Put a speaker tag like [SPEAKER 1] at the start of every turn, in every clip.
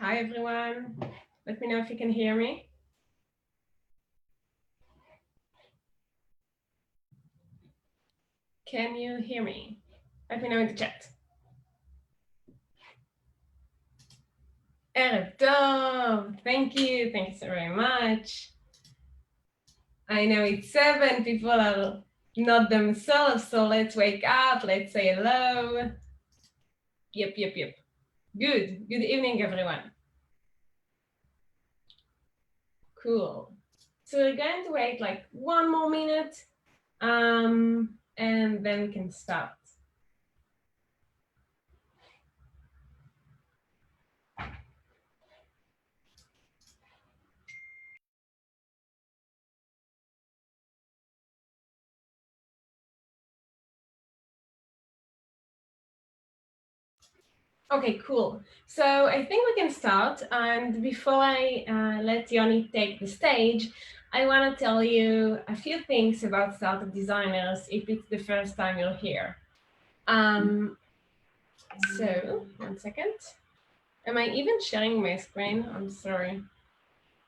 [SPEAKER 1] Hi, everyone. Let me know if you can hear me. Can you hear me? Let me know in the chat. Erev Tov. Thank you. Thank you so very much. I know it's 7. People are not themselves, so let's wake up. Let's say hello. Yep. Good evening, everyone. Cool. So we're going to wait like 1 more minute, and then we can start. Okay, cool. So I think we can start. And before I let Yoni take the stage, I want to tell you a few things about startup designers if it's the first time you're here. So, 1 second. Am I even sharing my screen? I'm sorry.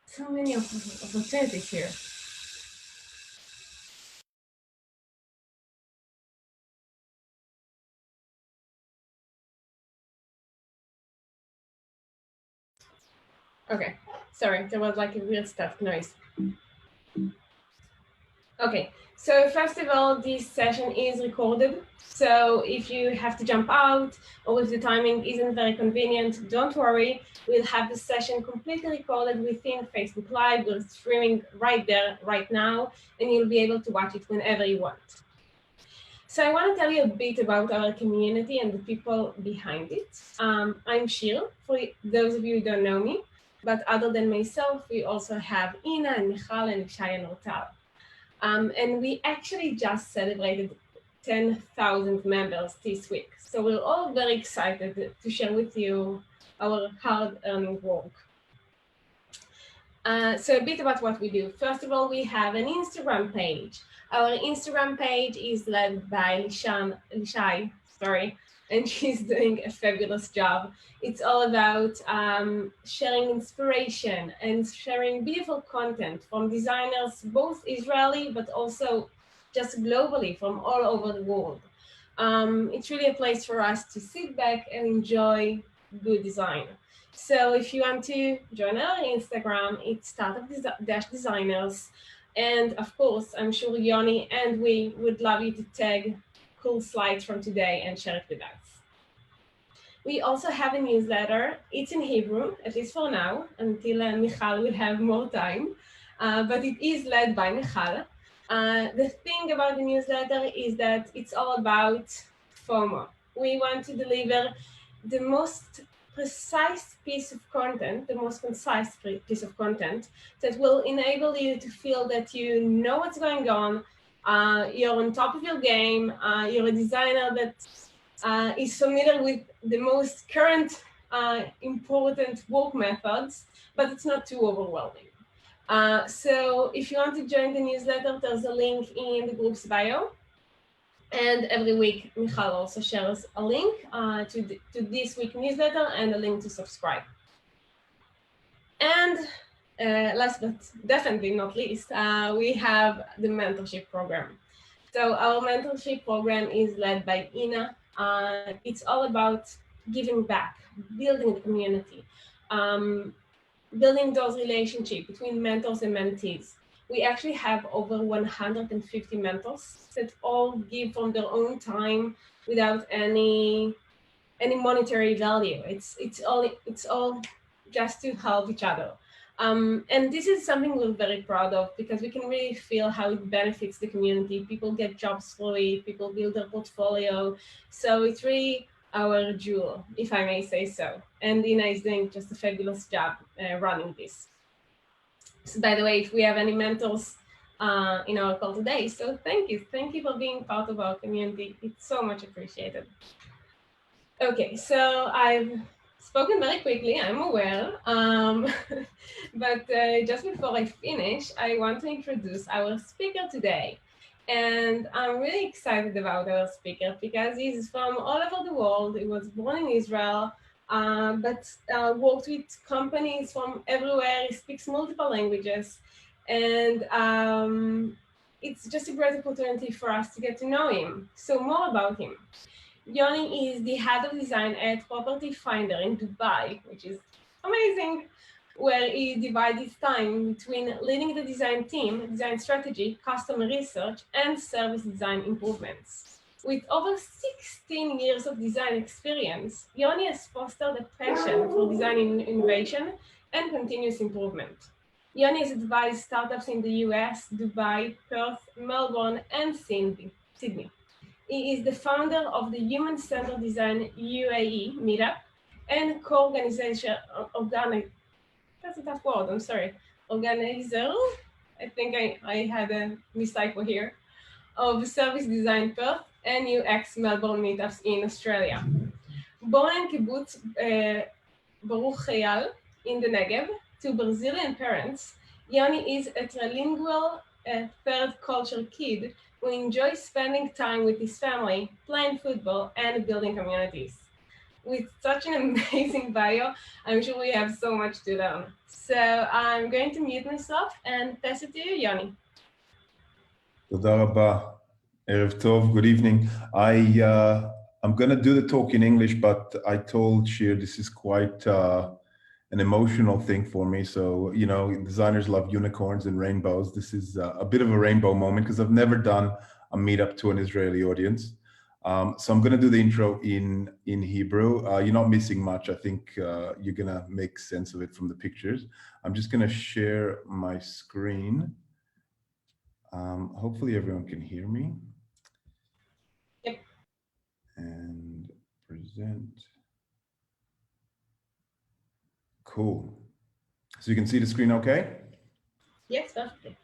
[SPEAKER 1] So many opportunities here. Okay, sorry, there was like a weird static noise. Okay, so first of all, this session is recorded. So if you have to jump out or if the timing isn't very convenient, don't worry. We'll have the session completely recorded within Facebook Live. We're streaming right there, right now, and you'll be able to watch it whenever you want. So I want to tell you a bit about our community and the people behind it. I'm Shir, for those of you who don't know me, but other than myself, we also have Ina and Michal and Shai and Ortal. And we actually just celebrated 10,000 members this week. So we're all very excited to share with you our hard-earned work. So a bit about what we do. First of all, we have an Instagram page. Our Instagram page is led by Lishai, and she's doing a fabulous job. It's all about sharing inspiration and sharing beautiful content from designers, both Israeli, but also just globally from all over the world. It's really a place for us to sit back and enjoy good design. So if you want to join our Instagram, it's startup-designers. And of course, I'm sure Yoni and we would love you to tag cool slides from today and share it with us. We also have a newsletter. It's in Hebrew, at least for now, until Michal will have more time. But it is led by Michal. The thing about the newsletter is that it's all about FOMO. We want to deliver the most precise piece of content, the most concise piece of content that will enable you to feel that you know what's going on, you're on top of your game, you're a designer that is familiar with the most current important work methods, but it's not too overwhelming. So if you want to join the newsletter, there's a link in the group's bio. And every week, Michal also shares a link to this week's newsletter and a link to subscribe. And last but definitely not least, we have the mentorship program. So our mentorship program is led by Ina. It's all about giving back, building the community, building those relationships between mentors and mentees. We actually have over 150 mentors that all give from their own time without any monetary value. It's all just to help each other. And this is something we're very proud of because we can really feel how it benefits the community. People get jobs for it, people build their portfolio. So it's really our jewel, if I may say so. And Ina is doing just a fabulous job running this. So by the way, if we have any mentors in our call today, so thank you for being part of our community. It's so much appreciated. Okay, so I've spoken very quickly, I'm aware, but just before I finish, I want to introduce our speaker today. And I'm really excited about our speaker because he's from all over the world. He was born in Israel, but worked with companies from everywhere. He speaks multiple languages, and it's just a great opportunity for us to get to know him. So more about him. Yoni is the head of design at Property Finder in Dubai, which is amazing, where he divides his time between leading the design team, design strategy, customer research, and service design improvements. With over 16 years of design experience, Yoni has fostered a passion for design innovation and continuous improvement. Yoni has advised startups in the US, Dubai, Perth, Melbourne, and Sydney. He is the founder of the Human Centered Design UAE Meetup and co-organization that's a tough word, I'm sorry, organizer, I think I had a mistypo here, of Service Design Perth and UX Melbourne Meetups in Australia. Born in kibbutz Baruch Hayal in the Negev to Brazilian parents, Yoni is a trilingual third culture kid who enjoys spending time with his family, playing football, and building communities. With such an amazing bio, I'm sure we have so much to learn. So I'm going to mute myself and pass it to you, Yoni.
[SPEAKER 2] תודה רבה. ערב טוב, good evening. I'm going to do the talk in English, but I told Shir this is quite an emotional thing for me. So, you know, designers love unicorns and rainbows. This is a bit of a rainbow moment because I've never done a meetup to an Israeli audience. So I'm going to do the intro in Hebrew. You're not missing much. I think you're going to make sense of it from the pictures. I'm just going to share my screen. Hopefully everyone can hear me.
[SPEAKER 1] Yep.
[SPEAKER 2] And present. Cool. So you can see the screen okay?
[SPEAKER 1] Yes, perfectly.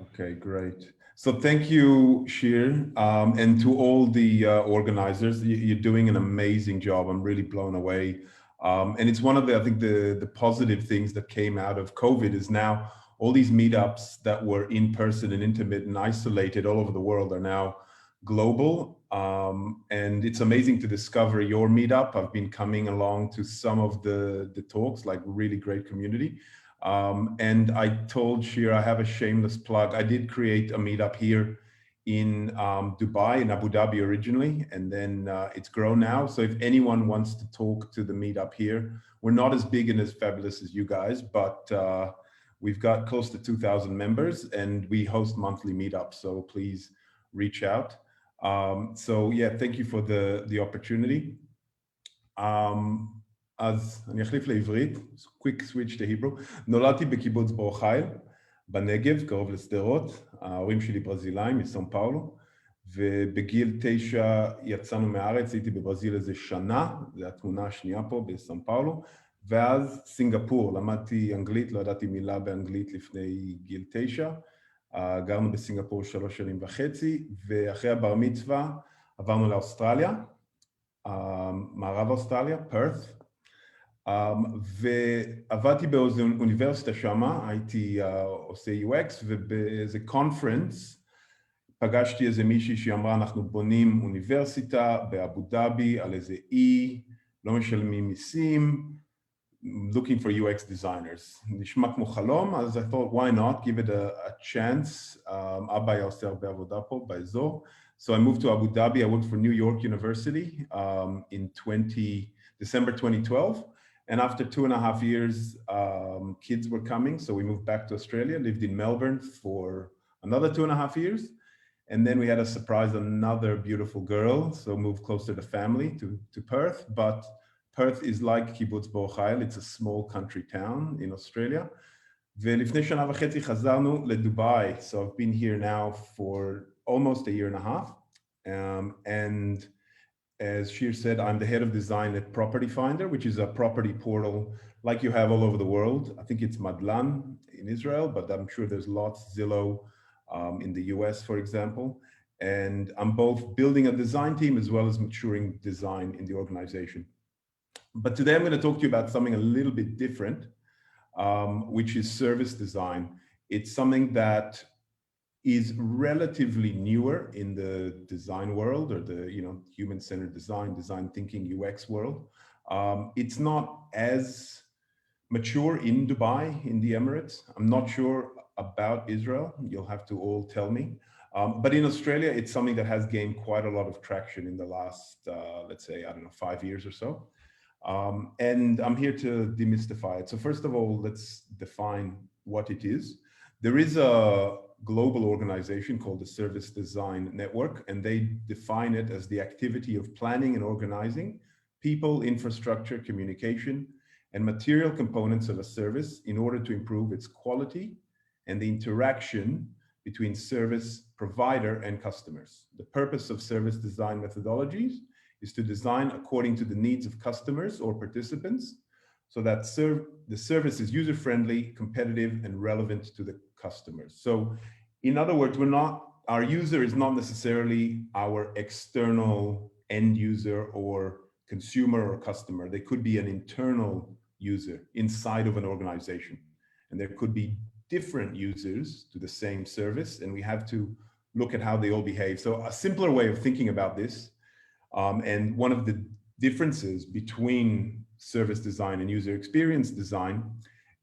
[SPEAKER 2] Okay, great. So thank you, Shir, and to all the organizers. You're doing an amazing job. I'm really blown away. And it's one of the, I think the positive things that came out of COVID is now all these meetups that were in person and intimate and isolated all over the world are now global. And it's amazing to discover your meetup. I've been coming along to some of the talks, like really great community. And I told Shir, I have a shameless plug. I did create a meetup here in Dubai, in Abu Dhabi originally, and then it's grown now. So if anyone wants to talk to the meetup here, we're not as big and as fabulous as you guys, but we've got close to 2,000 members and we host monthly meetups. So please reach out. So yeah, thank you for the opportunity. אז אני אחליף לעברית, quick switch to Hebrew. נולדתי בקיבוץ בור חיל, בנגב, קרוב לשדרות. ההורים שלי ברזילאים, מסאו פאולו. ובגיל 9 יצאנו מהארץ, הייתי בברזיל איזה שנה, זו התמונה השנייה פה בסאו פאולו. ואז סינגפור, למדתי אנגלית, לא ידעתי מילה באנגלית לפני גיל 9. גרנו בסינגפור 3.5 שנים, ואחרי הבר מצווה עברנו לאוסטרליה. מערב אוסטרליה, פרת, ועבדתי באיזו אוניברסיטה שמה, הייתי עושה UX, ובאיזה קונפרנס פגשתי איזה מישהי שאמרה, אנחנו בונים אוניברסיטה באבו דאבי על איזה אי, לא משלמים מיסים, looking for UX designers. נשמע כמו חלום, אז I thought, why not, give it a chance. אבא היה עושה הרבה עבודה פה באזור. So I moved to Abu Dhabi. I worked for New York University in December 2012. And after 2.5 years, kids were coming. So we moved back to Australia, lived in Melbourne for another 2.5 years. And then we had a surprise, another beautiful girl. So moved closer to family to Perth. But Perth is like Kibbutz Bar Chayil. It's a small country town in Australia. ולפני שנה וחצי חזרנו לדובאי. So I've been here now for almost a year and a half. And as Shir said, I'm the head of design at Property Finder, which is a property portal like you have all over the world. I think it's Madlan in Israel, but I'm sure there's lots, Zillow in the US, for example. And I'm both building a design team as well as maturing design in the organization. But today I'm going to talk to you about something a little bit different, which is service design. It's something that is relatively newer in the design world or the human-centered design thinking UX world. It's not as mature in Dubai, in the Emirates. I'm not sure about Israel. You'll have to all tell me. But in Australia, it's something that has gained quite a lot of traction in the last, let's say, I don't know, 5 years or so. And I'm here to demystify it. So first of all, let's define what it is. There is a global organization called the Service Design Network, and they define it as the activity of planning and organizing people, infrastructure, communication, and material components of a service in order to improve its quality and the interaction between service provider and customers. The purpose of service design methodologies is to design according to the needs of customers or participants so that the service is user-friendly, competitive, and relevant to the customers. So in other words, our user is not necessarily our external end user or consumer or customer. They could be an internal user inside of an organization. And there could be different users to the same service, and we have to look at how they all behave. So a simpler way of thinking about this, and one of the differences between service design and user experience design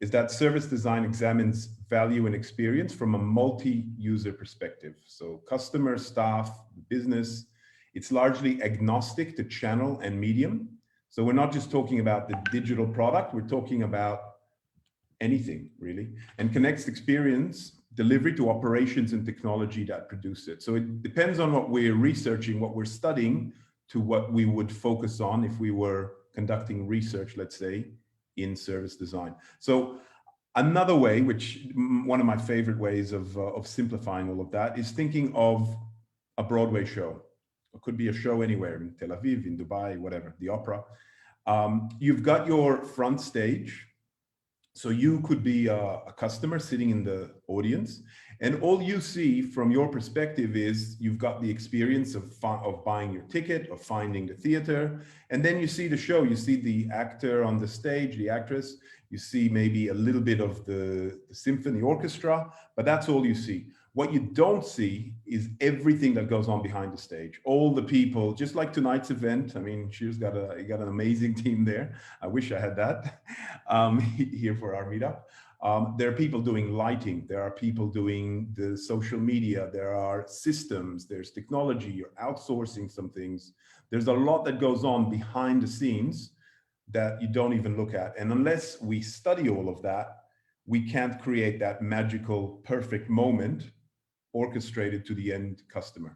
[SPEAKER 2] is that service design examines value and experience from a multi-user perspective. So customer, staff, business, it's largely agnostic to channel and medium. So we're not just talking about the digital product, we're talking about anything really, and connects experience delivery to operations and technology that produce it. So it depends on what we're researching, what we're studying, to what we would focus on if we were conducting research, let's say, in service design. So another way, which one of my favorite ways of simplifying all of that, is thinking of a Broadway show. It could be a show anywhere, in Tel Aviv, in Dubai, whatever, the opera. You've got your front stage. So you could be a customer sitting in the audience, and all you see from your perspective is you've got the experience of buying your ticket, of finding the theater, and then you see the show. You see the actor on the stage, the actress. You see maybe a little bit of the symphony orchestra, but that's all you see. What you don't see is everything that goes on behind the stage. All the people, just like tonight's event. I mean, Shir's got an amazing team there. I wish I had that here for our meetup. There are people doing lighting. There are people doing the social media. There are systems. There's technology. You're outsourcing some things. There's a lot that goes on behind the scenes that you don't even look at. And unless we study all of that, we can't create that magical, perfect moment orchestrated to the end customer.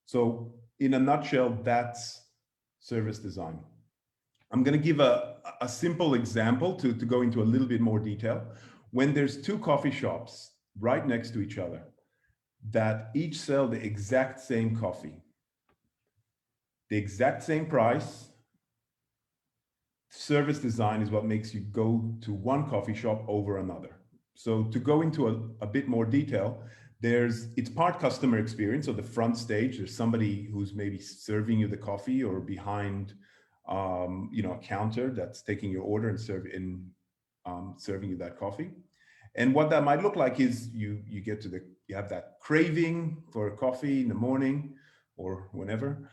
[SPEAKER 2] So in a nutshell, that's service design. I'm going to give a simple example to go into a little bit more detail. When there's two coffee shops right next to each other that each sell the exact same coffee, the exact same price, service design is what makes you go to one coffee shop over another. So to go into a bit more detail, it's part customer experience. So the front stage, there's somebody who's maybe serving you the coffee, or behind a counter that's taking your order and serving you that coffee. And what that might look like is you have that craving for a coffee in the morning or whenever.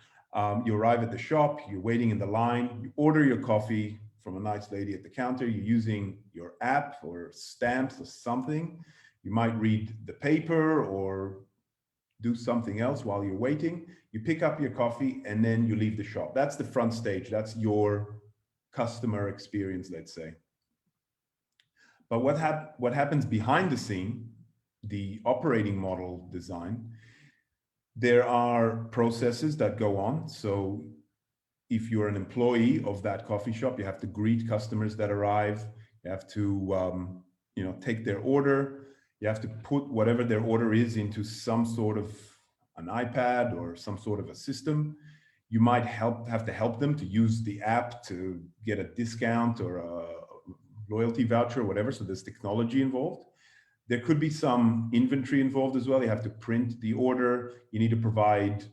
[SPEAKER 2] You arrive at the shop, you're waiting in the line, you order your coffee from a nice lady at the counter, you're using your app or stamps or something. You might read the paper or do something else while you're waiting. You pick up your coffee and then you leave the shop. That's the front stage. That's your customer experience, let's say. But what happens behind the scene, the operating model design, there are processes that go on. So if you're an employee of that coffee shop, you have to greet customers that arrive. You have to take their order. You have to put whatever their order is into some sort of an iPad or some sort of a system. You might have to help them to use the app to get a discount or a loyalty voucher or whatever. So there's technology involved. There could be some inventory involved as well. You have to print the order. You need to provide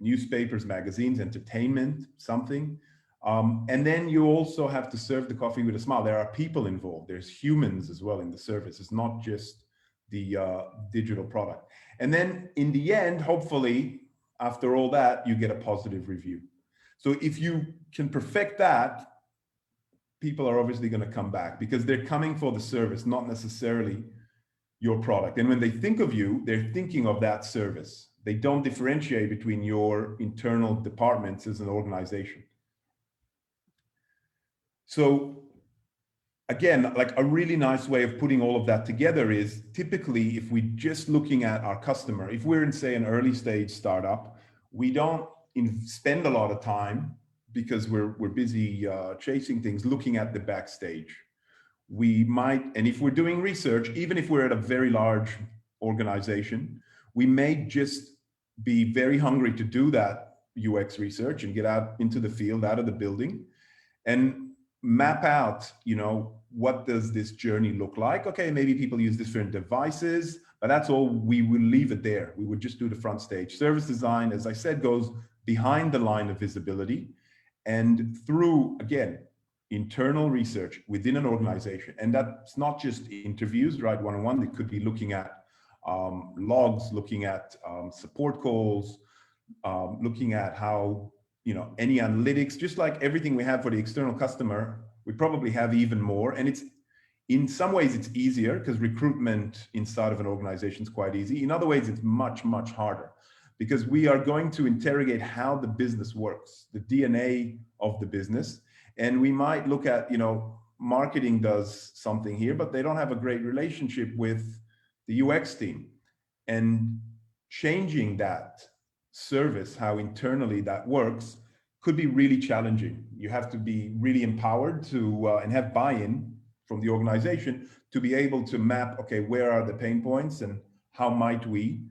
[SPEAKER 2] newspapers, magazines, entertainment, something. And then you also have to serve the coffee with a smile. There are people involved. There's humans as well in the service. It's not just the digital product. And then in the end, hopefully, after all that, you get a positive review. So if you can perfect that, people are obviously going to come back because they're coming for the service, not necessarily your product. And when they think of you, they're thinking of that service. They don't differentiate between your internal departments as an organization. So again, like a really nice way of putting all of that together is typically if we're just looking at our customer, if we're in, say, an early stage startup, we don't spend a lot of time because we're busy chasing things, looking at the backstage. We might, and if we're doing research, even if we're at a very large organization, we may just be very hungry to do that UX research and get out into the field, out of the building, and map out, what does this journey look like? Okay, maybe people use different devices, but that's all. We will leave it there. We would just do the front stage. Service design, as I said, goes behind the line of visibility and through, again, internal research within an organization. And that's not just interviews, right? One-on-one. It could be looking at logs, looking at support calls, looking at how, any analytics, just like everything we have for the external customer, we probably have even more. And it's, in some ways it's easier because recruitment inside of an organization is quite easy. In other ways, it's much, much harder because we are going to interrogate how the business works, the DNA of the business. And we might look at, marketing does something here, but they don't have a great relationship with the UX team. And changing that service, how internally that works, could be really challenging. You have to be really empowered to and have buy-in from the organization to be able to map, okay, where are the pain points and how might we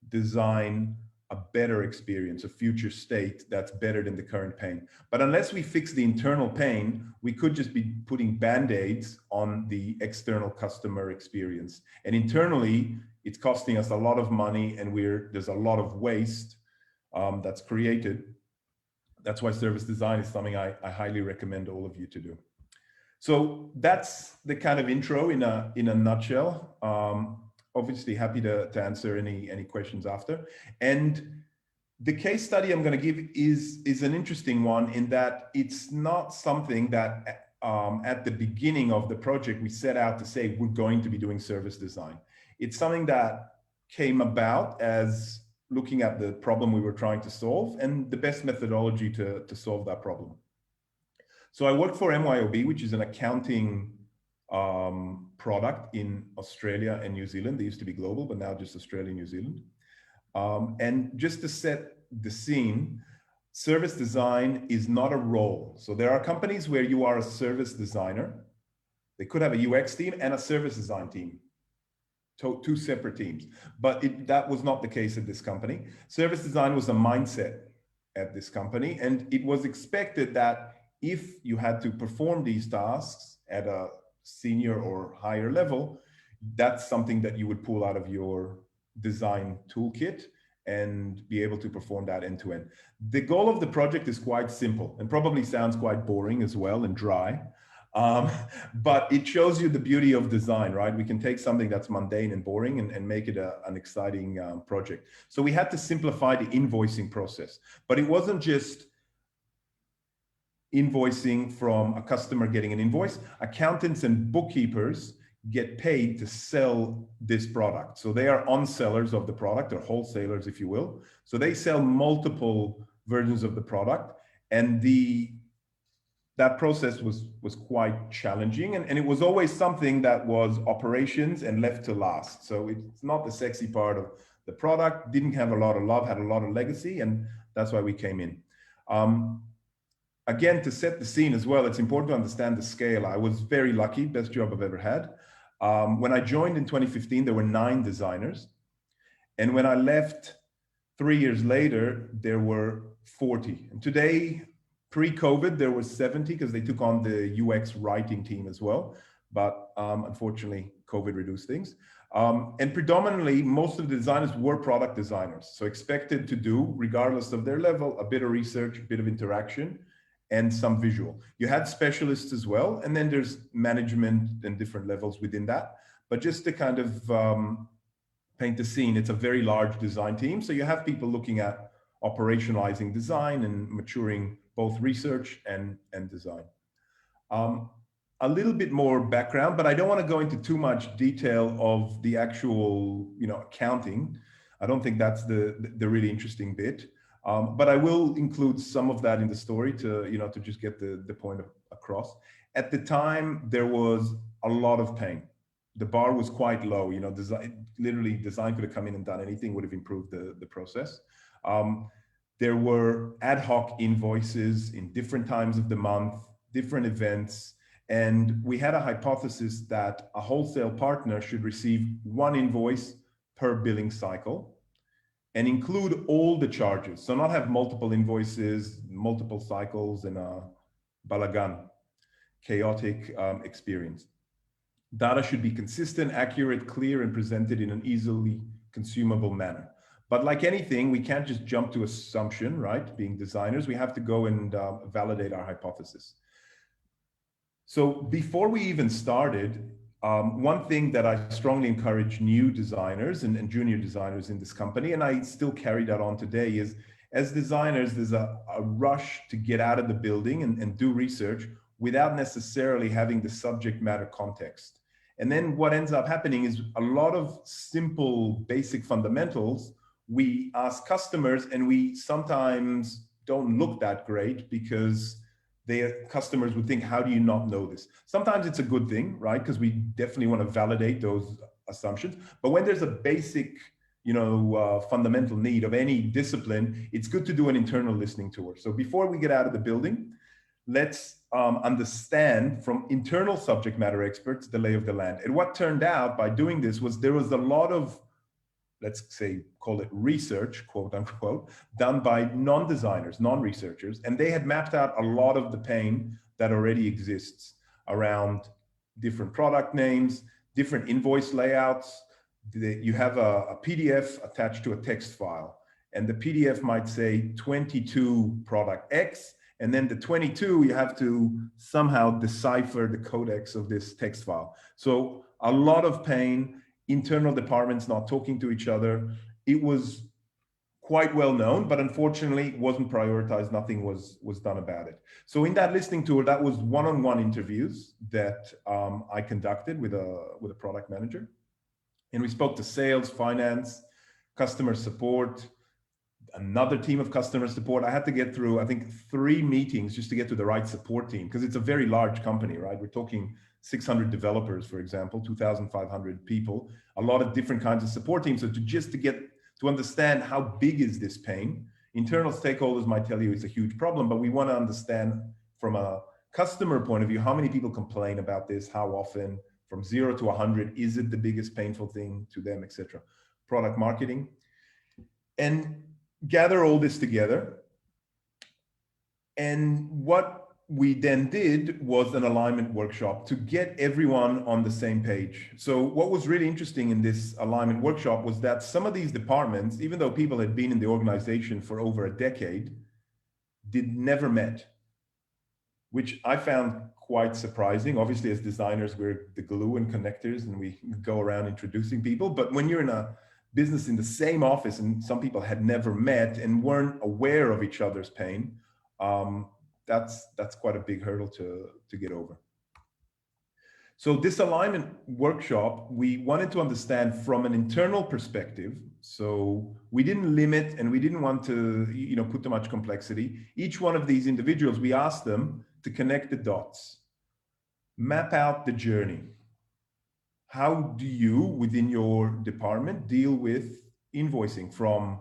[SPEAKER 2] design a better experience, a future state that's better than the current pain. But unless we fix the internal pain, we could just be putting band-aids on the external customer experience. And internally, it's costing us a lot of money and there's a lot of waste that's created. That's why service design is something I highly recommend all of you to do. So that's the kind of intro in a nutshell. Obviously happy to answer any questions after. And the case study I'm going to give is an interesting one in that it's not something that at the beginning of the project we set out to say we're going to be doing service design. It's something that came about as looking at the problem we were trying to solve and the best methodology to solve that problem. So I worked for MYOB, which is an accounting product in Australia and New Zealand. They used to be global, but now just Australia and New Zealand. And just to set the scene, service design is not a role. So there are companies where you are a service designer. They could have a UX team and a service design team, two separate teams. But that was not the case at this company. Service design was a mindset at this company. And it was expected that if you had to perform these tasks at a senior or higher level, that's something that you would pull out of your design toolkit and be able to perform that end to end. The goal of the project is quite simple and probably sounds quite boring as well and dry, but it shows you the beauty of design, right? We can take something that's mundane and boring and make it an exciting project. So we had to simplify the invoicing process, but it wasn't just invoicing from a customer getting an invoice. Accountants and bookkeepers get paid to sell this product. So they are on-sellers of the product, or wholesalers, if you will. So they sell multiple versions of the product. And that process was quite challenging. And it was always something that was operations and left to last. So it's not the sexy part of the product, didn't have a lot of love, had a lot of legacy. And that's why we came in. Again, to set the scene as well, it's important to understand the scale. I was very lucky, best job I've ever had. When I joined in 2015, there were 9 designers. And when I left 3 years later, there were 40. And today, pre-COVID, there were 70 because they took on the UX writing team as well. But unfortunately, COVID reduced things. And predominantly, most of the designers were product designers. So expected to do, regardless of their level, a bit of research, a bit of interaction, and some visual. You had specialists as well, and then there's management and different levels within that. But just to kind of paint the scene, it's a very large design team. So you have people looking at operationalizing design and maturing both research and design. A little bit more background, but I don't want to go into too much detail of the actual, accounting. I don't think that's the really interesting bit. But I will include some of that in the story to just get the point across. At the time, there was a lot of pain. The bar was quite low. Design could have come in and done anything, would have improved the process. There were ad hoc invoices in different times of the month, different events. And we had a hypothesis that a wholesale partner should receive one invoice per billing cycle and include all the charges. So not have multiple invoices, multiple cycles, and a balagan, chaotic experience. Data should be consistent, accurate, clear, and presented in an easily consumable manner. But like anything, we can't just jump to assumption, right? Being designers, we have to go and validate our hypothesis. So before we even started, one thing that I strongly encourage new designers and junior designers in this company, and I still carry that on today, is as designers, there's a rush to get out of the building and do research without necessarily having the subject matter context. And then what ends up happening is a lot of simple, basic fundamentals we ask customers, and we sometimes don't look that great because their customers would think, how do you not know this? Sometimes it's a good thing, right? Because we definitely want to validate those assumptions. But when there's a basic, fundamental need of any discipline, it's good to do an internal listening tour. So before we get out of the building, let's understand from internal subject matter experts the lay of the land. And what turned out by doing this was there was a lot of, let's say, call it research, quote unquote, done by non-designers, non-researchers, and they had mapped out a lot of the pain that already exists around different product names, different invoice layouts. You have a PDF attached to a text file, and the PDF might say 22 product X, and then the 22, you have to somehow decipher the codex of this text file. So a lot of pain, internal departments not talking to each other. It was quite well known, but unfortunately it wasn't prioritized. Nothing was done about it. So in that listening tour, that was one-on-one interviews that I conducted with a product manager. And we spoke to sales, finance, customer support, another team of customer support. I had to get through, I think, 3 meetings just to get to the right support team, because it's a very large company, right? We're talking 600 developers, for example, 2,500 people, a lot of different kinds of support teams. So to understand how big is this pain, internal stakeholders might tell you it's a huge problem, but we want to understand from a customer point of view, how many people complain about this, how often, from 0 to 100, is it the biggest painful thing to them, etc. Product marketing, and gather all this together. And what we then did was an alignment workshop to get everyone on the same page. So what was really interesting in this alignment workshop was that some of these departments, even though people had been in the organization for over a decade, never met, which I found quite surprising. Obviously, as designers, we're the glue and connectors, and we go around introducing people. But when you're in a business in the same office and some people had never met and weren't aware of each other's pain, that's quite a big hurdle to get over. So this alignment workshop, we wanted to understand from an internal perspective. So we didn't limit and we didn't want to, put too much complexity. Each one of these individuals, we asked them to connect the dots, map out the journey. How do you, within your department, deal with invoicing from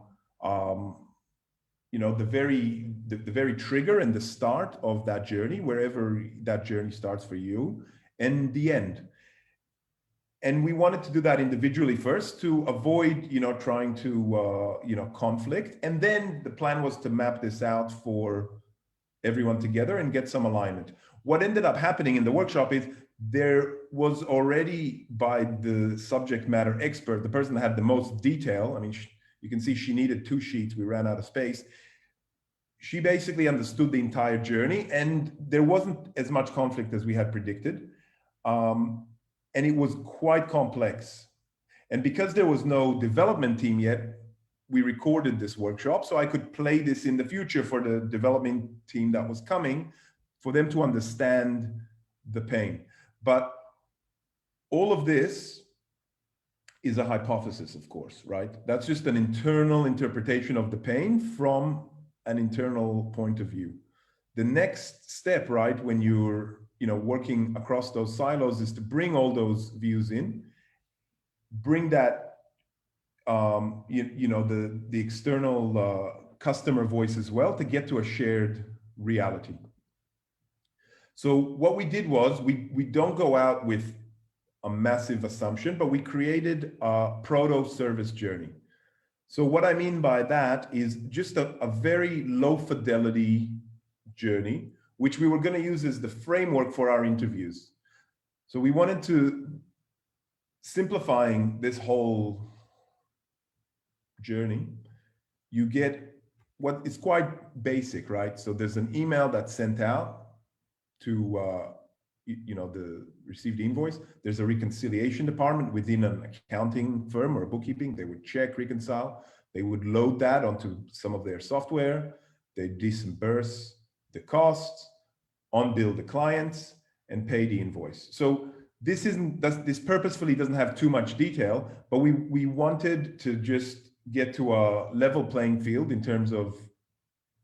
[SPEAKER 2] the very trigger and the start of that journey, wherever that journey starts for you, and the end. And we wanted to do that individually first to avoid, trying to, conflict. And then the plan was to map this out for everyone together and get some alignment. What ended up happening in the workshop is there was already, by the subject matter expert, the person that had the most detail. I mean, you can see she needed 2 sheets. We ran out of space. She basically understood the entire journey, and there wasn't as much conflict as we had predicted. And it was quite complex. And because there was no development team yet, we recorded this workshop so I could play this in the future for the development team that was coming, for them to understand the pain. But all of this is a hypothesis, of course, right? That's just an internal interpretation of the pain from an internal point of view. The next step, right, when you're working across those silos, is to bring all those views in, bring that the external customer voice as well, to get to a shared reality. So what we did was we don't go out with a massive assumption, but we created a proto-service journey. So what I mean by that is just a very low fidelity journey, which we were going to use as the framework for our interviews. So we wanted to simplifying this whole journey. You get what is quite basic, right? So there's an email that's sent out to the received invoice. There's a reconciliation department within an accounting firm or a bookkeeping. They would check, reconcile. They would load that onto some of their software. They disburse the costs, on-bill the clients, and pay the invoice. So this purposefully doesn't have too much detail, but we wanted to just get to a level playing field in terms of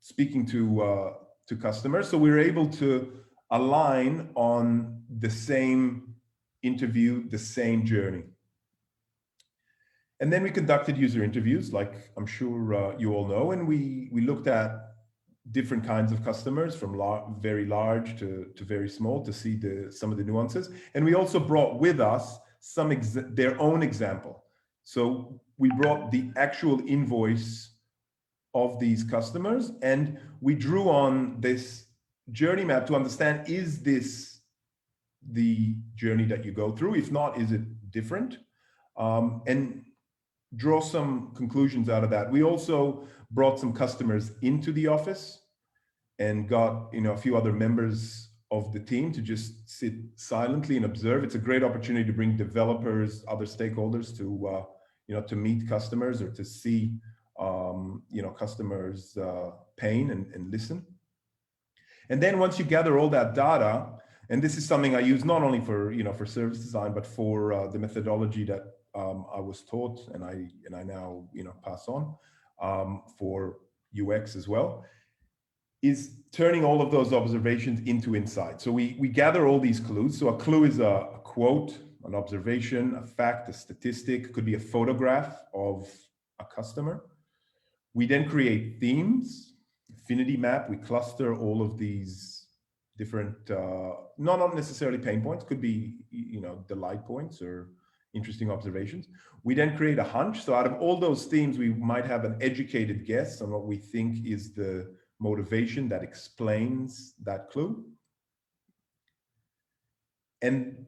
[SPEAKER 2] speaking to customers. So we were able to align on the same interview, the same journey. And then we conducted user interviews, like I'm sure you all know, and we looked at different kinds of customers, from very large to very small, to see some of the nuances. And we also brought with us their own example. So we brought the actual invoice of these customers, and we drew on this journey map to understand, is this the journey that you go through? If not, is it different? And draw some conclusions out of that. We also brought some customers into the office and got a few other members of the team to just sit silently and observe. It's a great opportunity to bring developers, other stakeholders to meet customers or to see customers' pain and listen. And then once you gather all that data, and this is something I use not only for for service design, but for the methodology that I was taught and I now pass on for UX as well, is turning all of those observations into insight. So we gather all these clues. So a clue is a quote, an observation, a fact, a statistic, could be a photograph of a customer. We then create themes, affinity map. We cluster all of these different, not necessarily pain points, could be delight points or interesting observations. We then create a hunch. So out of all those themes, we might have an educated guess on what we think is the motivation that explains that clue. And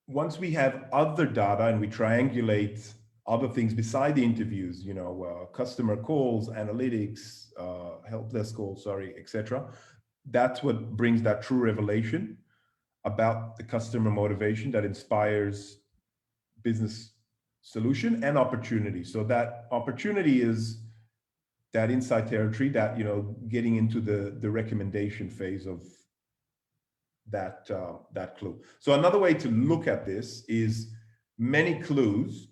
[SPEAKER 2] once we have other data and we triangulate other things beside the interviews, customer calls, analytics, help desk calls, etc. That's what brings that true revelation about the customer motivation that inspires business solution and opportunity. So that opportunity is that inside territory, that getting into the recommendation phase of that clue. So another way to look at this is many clues.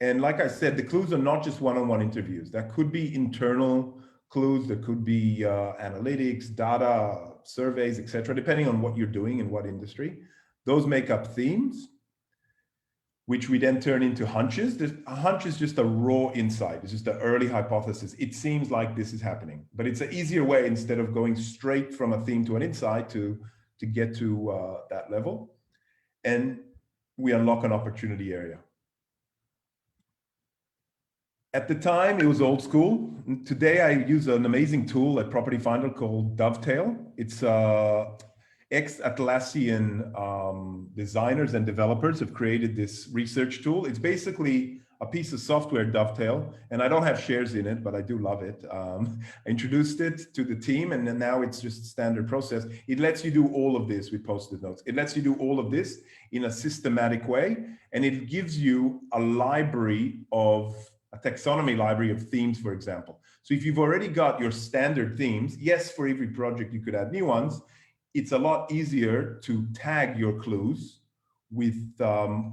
[SPEAKER 2] And like I said, the clues are not just one-on-one interviews. That could be internal clues, that could be analytics, data, surveys, etc., depending on what you're doing in what industry. Those make up themes, which we then turn into hunches. A hunch is just a raw insight. It's just an early hypothesis. It seems like this is happening, but it's an easier way, instead of going straight from a theme to an insight, to get to that level. And we unlock an opportunity area. At the time, it was old school. Today, I use an amazing tool at Property Finder called Dovetail. It's ex-Atlassian designers and developers have created this research tool. It's basically a piece of software, Dovetail, and I don't have shares in it, but I do love it. I introduced it to the team, and then now it's just standard process. It lets you do all of this with Post-it notes. It lets you do all of this in a systematic way, and it gives you a library of a taxonomy library of themes, for example. So if you've already got your standard themes, yes, for every project you could add new ones, it's a lot easier to tag your clues with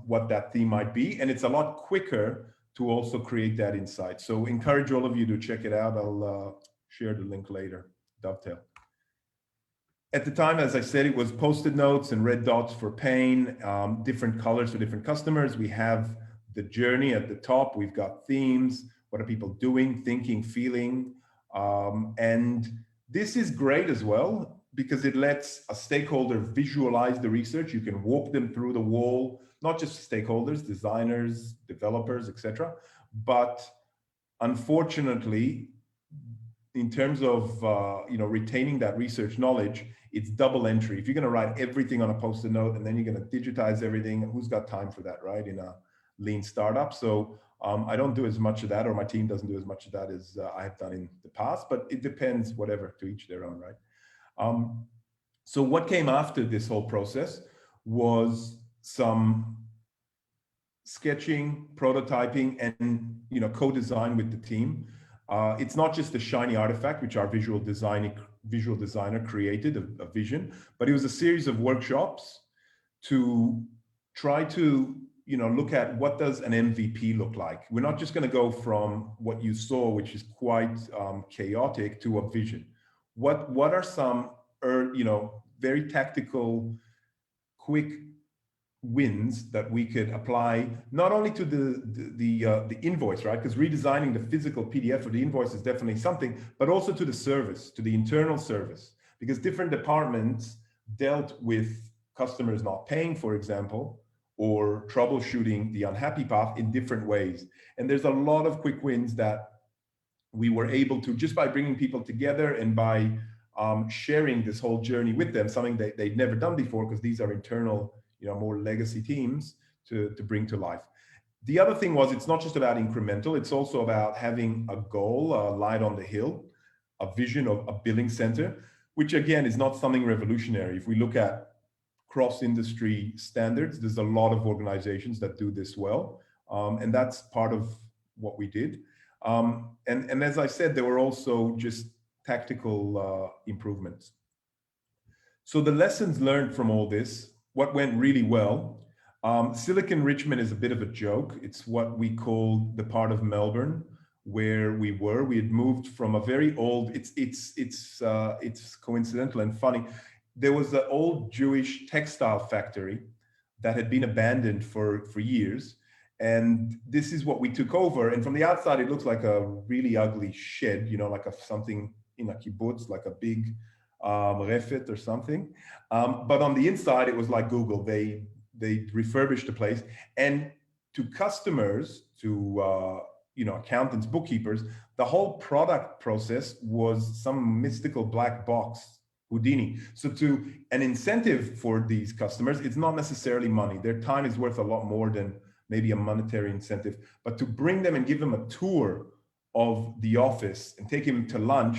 [SPEAKER 2] what that theme might be. And it's a lot quicker to also create that insight. So encourage all of you to check it out. I'll share the link later. Dovetail. At the time, as I said, it was Post-it notes and red dots for pain, different colors for different customers. We have the journey at the top. We've got themes. What are people doing, thinking, feeling? And this is great as well because it lets a stakeholder visualize the research. You can walk them through the wall, not just stakeholders, designers, developers, etc. But unfortunately, in terms of retaining that research knowledge, it's double entry. If you're going to write everything on a Post-it note and then you're going to digitize everything, who's got time for that, right? In a lean startup. So I don't do as much of that, or my team doesn't do as much of that as I have done in the past, but it depends, whatever, to each their own, right? So what came after this whole process was some sketching, prototyping, and co-design with the team. It's not just a shiny artifact, which our visual designer created, a vision, but it was a series of workshops to try to look at what does an MVP look like. We're not just going to go from what you saw, which is quite chaotic, to a vision. What are some very tactical, quick wins that we could apply not only to the invoice, right? Because redesigning the physical PDF for the invoice is definitely something, but also to the service, to the internal service, because different departments dealt with customers not paying, for example, or troubleshooting the unhappy path in different ways. And there's a lot of quick wins that we were able to, just by bringing people together and by sharing this whole journey with them, something that they'd never done before, because these are internal, more legacy teams to bring to life. The other thing was, it's not just about incremental, it's also about having a goal, a light on the hill, a vision of a billing center, which again is not something revolutionary. If we look at cross-industry standards, there's a lot of organizations that do this well. And that's part of what we did. And as I said, there were also just tactical improvements. So the lessons learned from all this, what went really well, Silicon Richmond is a bit of a joke. It's what we call the part of Melbourne where we were. We had moved from a very old, it's coincidental and funny. There was an old Jewish textile factory that had been abandoned for years. And this is what we took over. And from the outside, it looks like a really ugly shed, like something in a kibbutz, like a big refit or something. But on the inside, it was like Google. They refurbished the place. And to customers, to accountants, bookkeepers, the whole product process was some mystical black box, Houdini. So to an incentive for these customers, it's not necessarily money. Their time is worth a lot more than maybe a monetary incentive. But to bring them and give them a tour of the office and take him to lunch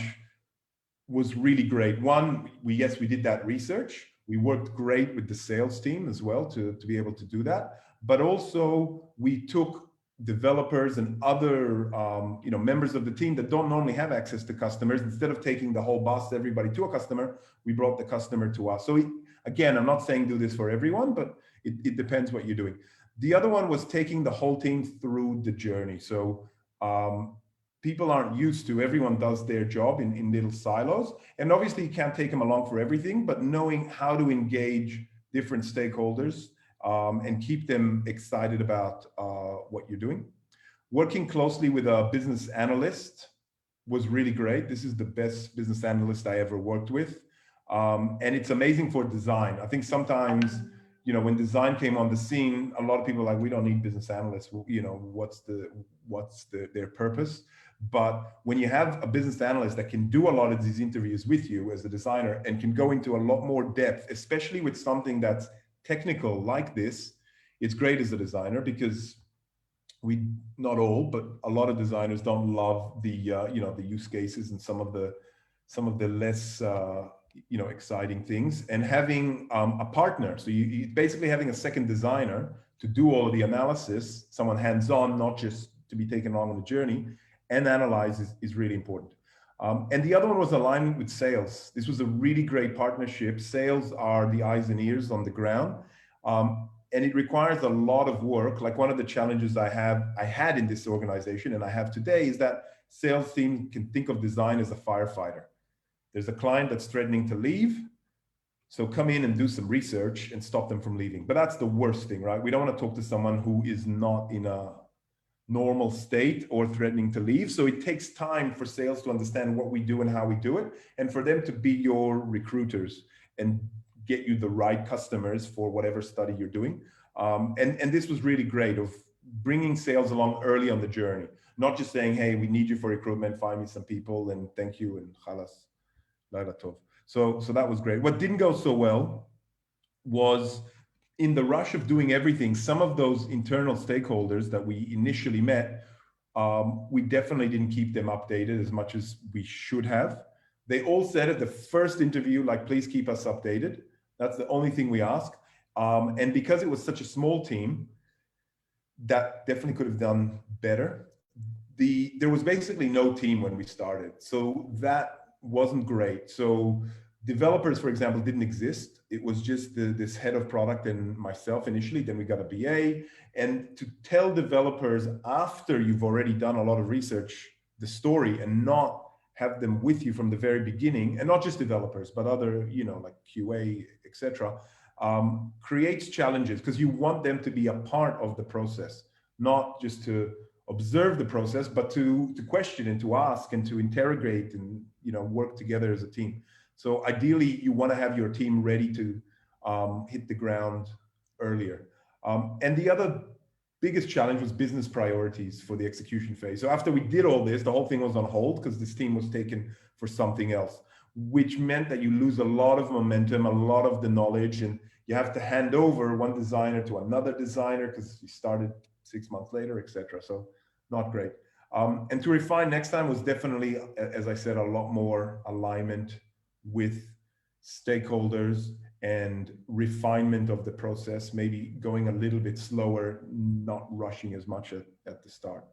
[SPEAKER 2] was really great. One, we did that research. We worked great with the sales team as well to be able to do that. But also we took developers and other members of the team that don't normally have access to customers. Instead of taking the whole bus, everybody to a customer, we brought the customer to us. So again, I'm not saying do this for everyone, but it depends what you're doing. The other one was taking the whole team through the journey. So people aren't used to, everyone does their job in little silos. And obviously you can't take them along for everything, but knowing how to engage different stakeholders and keep them excited about what you're doing. Working closely with a business analyst was really great. This is the best business analyst I ever worked with. And it's amazing for design. I think sometimes, when design came on the scene, a lot of people are like, we don't need business analysts. What's their purpose? But when you have a business analyst that can do a lot of these interviews with you as a designer and can go into a lot more depth, especially with something that's technical like this, it's great as a designer, because not all, but a lot of designers don't love the use cases and some of the less exciting things. And having a partner, so you basically having a second designer to do all of the analysis, someone hands-on, not just to be taken along on the journey and analyze is really important. And the other one was alignment with sales. This was a really great partnership. Sales are the eyes and ears on the ground. And it requires a lot of work. Like one of the challenges I had in this organization and I have today is that sales team can think of design as a firefighter. There's a client that's threatening to leave. So come in and do some research and stop them from leaving. But that's the worst thing, right? We don't want to talk to someone who is not in a normal state or threatening to leave. So it takes time for sales to understand what we do and how we do it, and for them to be your recruiters and get you the right customers for whatever study you're doing. And this was really great of bringing sales along early on the journey, not just saying, hey, we need you for recruitment, find me some people and thank you and khalas, laila tov. So that was great. What didn't go so well was in the rush of doing everything, some of those internal stakeholders that we initially met, we definitely didn't keep them updated as much as we should have. They all said at the first interview, like, please keep us updated. That's the only thing we asked. And because it was such a small team, that definitely could have done better. There was basically no team when we started. So that wasn't great. So developers, for example, didn't exist. It was just this head of product and myself initially. Then we got a BA. And to tell developers after you've already done a lot of research, the story, and not have them with you from the very beginning, and not just developers, but other, like QA, etc., creates challenges because you want them to be a part of the process, not just to observe the process, but to question and to ask and to interrogate and work together as a team. So ideally, you want to have your team ready to hit the ground earlier. And the other biggest challenge was business priorities for the execution phase. So after we did all this, the whole thing was on hold because this team was taken for something else, which meant that you lose a lot of momentum, a lot of the knowledge, and you have to hand over one designer to another designer because you started 6 months later, etc. So not great. And to refine next time was definitely, as I said, a lot more alignment with stakeholders and refinement of the process, maybe going a little bit slower, not rushing as much at the start.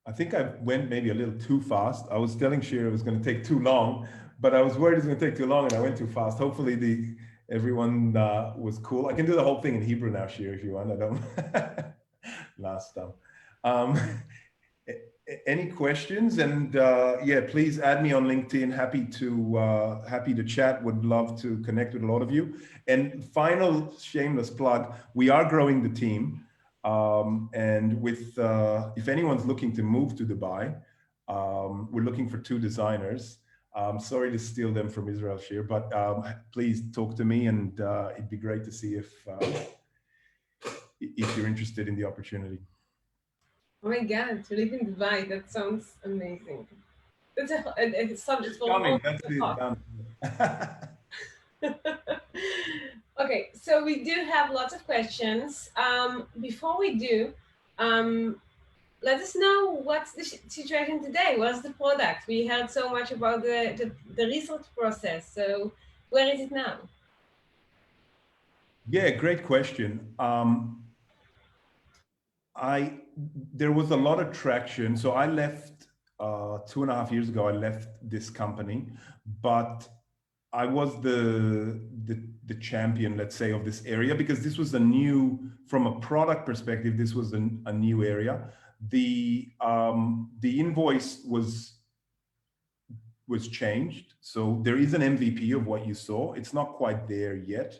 [SPEAKER 2] I think I went maybe a little too fast. I was telling Shira it was going to take too long, but I was worried it was going to take too long and I went too fast. Hopefully everyone was cool. I can do the whole thing in Hebrew now, Shira, if you want. I don't. Last time. Any questions? And yeah, please add me on LinkedIn. Happy to chat. Would love to connect with a lot of you. And final shameless plug: we are growing the team, and with if anyone's looking to move to Dubai, we're looking for 2 designers. Sorry to steal them from Israel, Shir, but please talk to me, and it'd be great to see if you're interested in the opportunity.
[SPEAKER 1] Oh my God, to live in Dubai, that sounds amazing. That's a subject for all
[SPEAKER 2] That's
[SPEAKER 1] the talk. Okay, so we do have lots of questions. Before we do, let us know what's the situation today. What's the product? We heard so much about the research process. So where is it now?
[SPEAKER 2] Yeah, great question. There was a lot of traction. So I left 2.5 years ago. I left this company, but I was the champion, let's say, of this area because this was from a product perspective, this was a new area. The invoice was changed. So there is an MVP of what you saw. It's not quite there yet,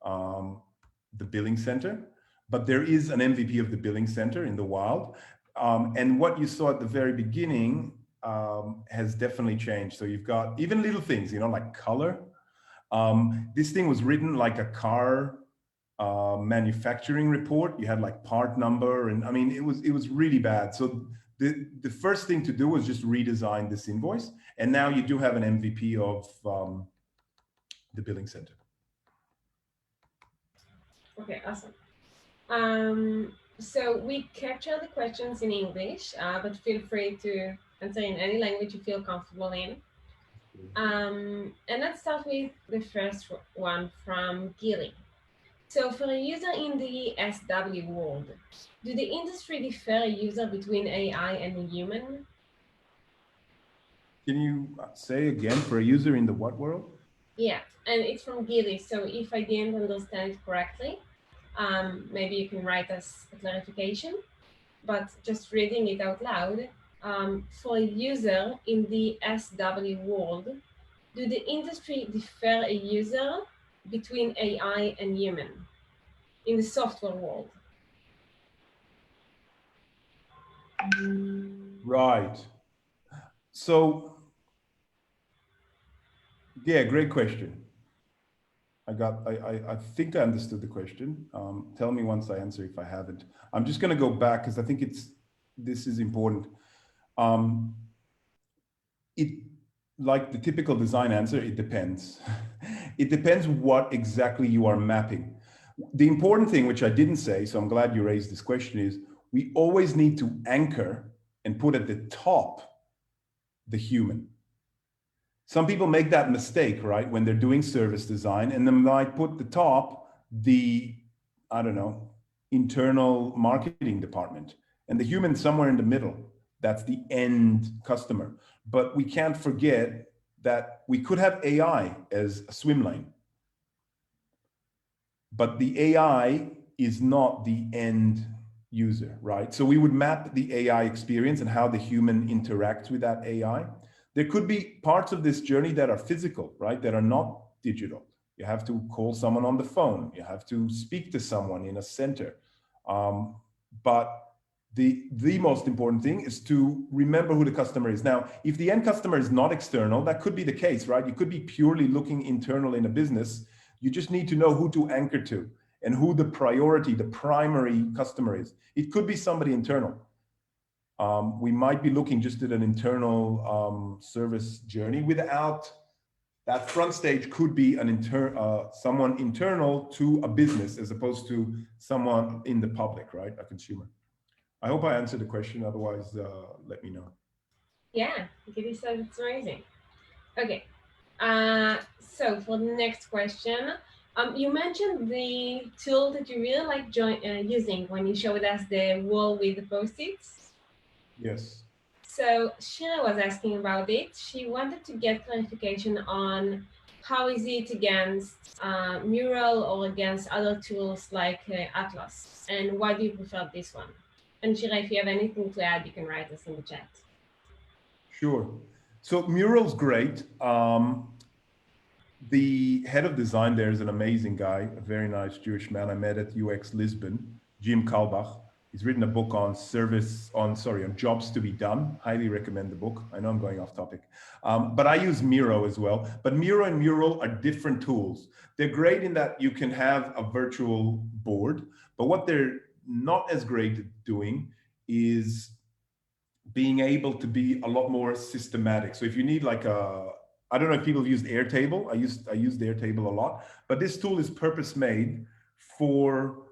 [SPEAKER 2] the billing center, but there is an MVP of the billing center in the wild. And what you saw at the very beginning has definitely changed. So you've got even little things, like color. This thing was written like a car manufacturing report. You had like part number, and I mean, it was really bad. So the first thing to do was just redesign this invoice, and now you do have an MVP of the billing center.
[SPEAKER 1] Okay, awesome. So we capture the questions in English, but feel free to answer in any language you feel comfortable in. And let's start with the first one from Gilly. So for a user in the SW world, do the industry differ a user between AI and a human?
[SPEAKER 2] Can you say again, for a user in the what world?
[SPEAKER 1] Yeah, and it's from Gilly. So if I didn't understand it correctly, maybe you can write us a clarification. But just reading it out loud, for a user in the SW world, do the industry differ a user between AI and human in the software world?
[SPEAKER 2] Right. So, yeah, great question. I think I understood the question. Tell me once I answer if I haven't. I'm just going to go back because I think this is important. Um, it, like the typical design answer, it depends. It depends what exactly you are mapping. The important thing, which I didn't say, so I'm glad you raised this question, is we always need to anchor and put at the top the human. Some people make that mistake, right, when they're doing service design, and then might put the top the, I don't know, internal marketing department, and the human somewhere in the middle. That's the end customer. But we can't forget that we could have AI as a swim lane, but the AI is not the end user, right? So we would map the AI experience and how the human interacts with that AI. There could be parts of this journey that are physical, right? That are not digital. You have to call someone on the phone. You have to speak to someone in a center. But the most important thing is to remember who the customer is. Now, if the end customer is not external, that could be the case, right? You could be purely looking internal in a business. You just need to know who to anchor to and who the priority, the primary customer is. It could be somebody internal. We might be looking just at an internal service journey without that front stage could be someone internal to a business as opposed to someone in the public, right? A consumer. I hope I answered the question. Otherwise, let me know.
[SPEAKER 1] Yeah, Giddy said it's amazing. Okay, so for the next question, you mentioned the tool that you really like using when you showed us the wall with the post-its.
[SPEAKER 2] Yes.
[SPEAKER 1] So Shira was asking about it. She wanted to get clarification on how is it against Mural or against other tools like Atlas, and why do you prefer this one? And Shira, if you have anything to add, you can write us in the chat.
[SPEAKER 2] Sure. So Mural's great. The head of design there is an amazing guy, a very nice Jewish man I met at UX Lisbon, Jim Kalbach. He's written a book on on jobs to be done. Highly recommend the book. I know I'm going off topic. But I use Miro as well. But Miro and Mural are different tools. They're great in that you can have a virtual board, but what they're not as great at doing is being able to be a lot more systematic. So if you need like I don't know if people have used Airtable. I used Airtable a lot, but this tool is purpose made for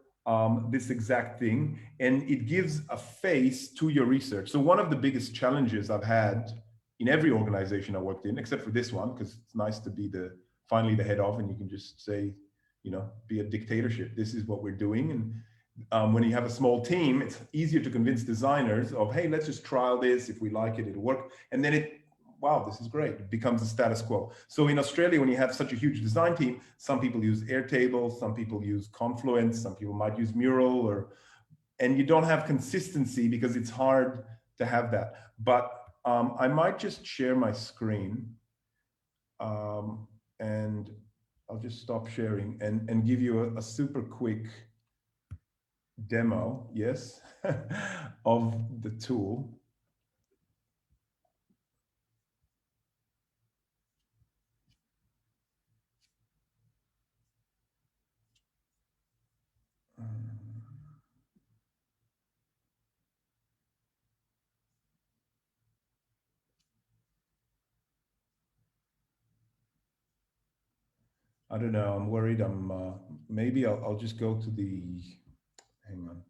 [SPEAKER 2] this exact thing, and it gives a face to your research. So one of the biggest challenges I've had in every organization I worked in, except for this one, because it's nice to be finally the head of, and you can just say, be a dictatorship. This is what we're doing, and when you have a small team, it's easier to convince designers of, hey, let's just trial this. If we like it, it'll work. And then wow, this is great. It becomes a status quo. So in Australia, when you have such a huge design team, some people use Airtable, some people use Confluence, some people might use Mural, and you don't have consistency because it's hard to have that. But I might just share my screen, and I'll just stop sharing and give you a super quick demo, yes, of the tool. I don't know. I'm worried. Maybe I'll just go to the. Hang on.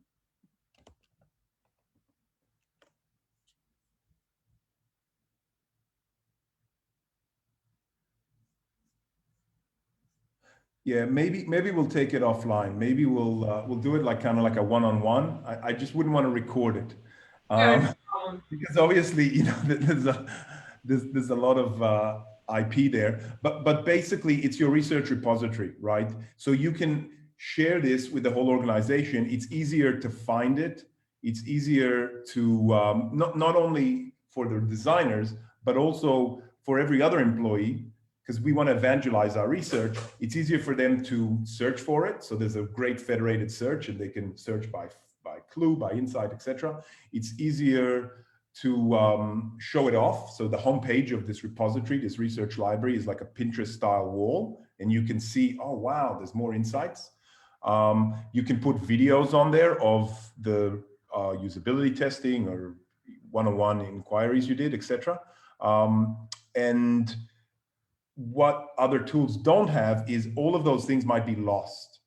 [SPEAKER 2] Yeah, maybe we'll take it offline. Maybe we'll do it like kind of like a one-on-one. I just wouldn't want to record it.
[SPEAKER 1] Sure, no
[SPEAKER 2] Um,
[SPEAKER 1] problem.
[SPEAKER 2] because obviously, you know, there's a lot of IP there, but basically it's your research repository, right? So you can share this with the whole organization. It's easier to find it. It's easier to not only for the designers, but also for every other employee, because we want to evangelize our research. It's easier for them to search for it. So there's a great federated search, and they can search by clue, by insight, etc. It's easier to show it off. So the homepage of this repository, this research library, is like a Pinterest style wall, and you can see, oh wow, there's more insights. You can put videos on there of the usability testing or one-on-one inquiries you did, etc. And what other tools don't have is all of those things might be lost.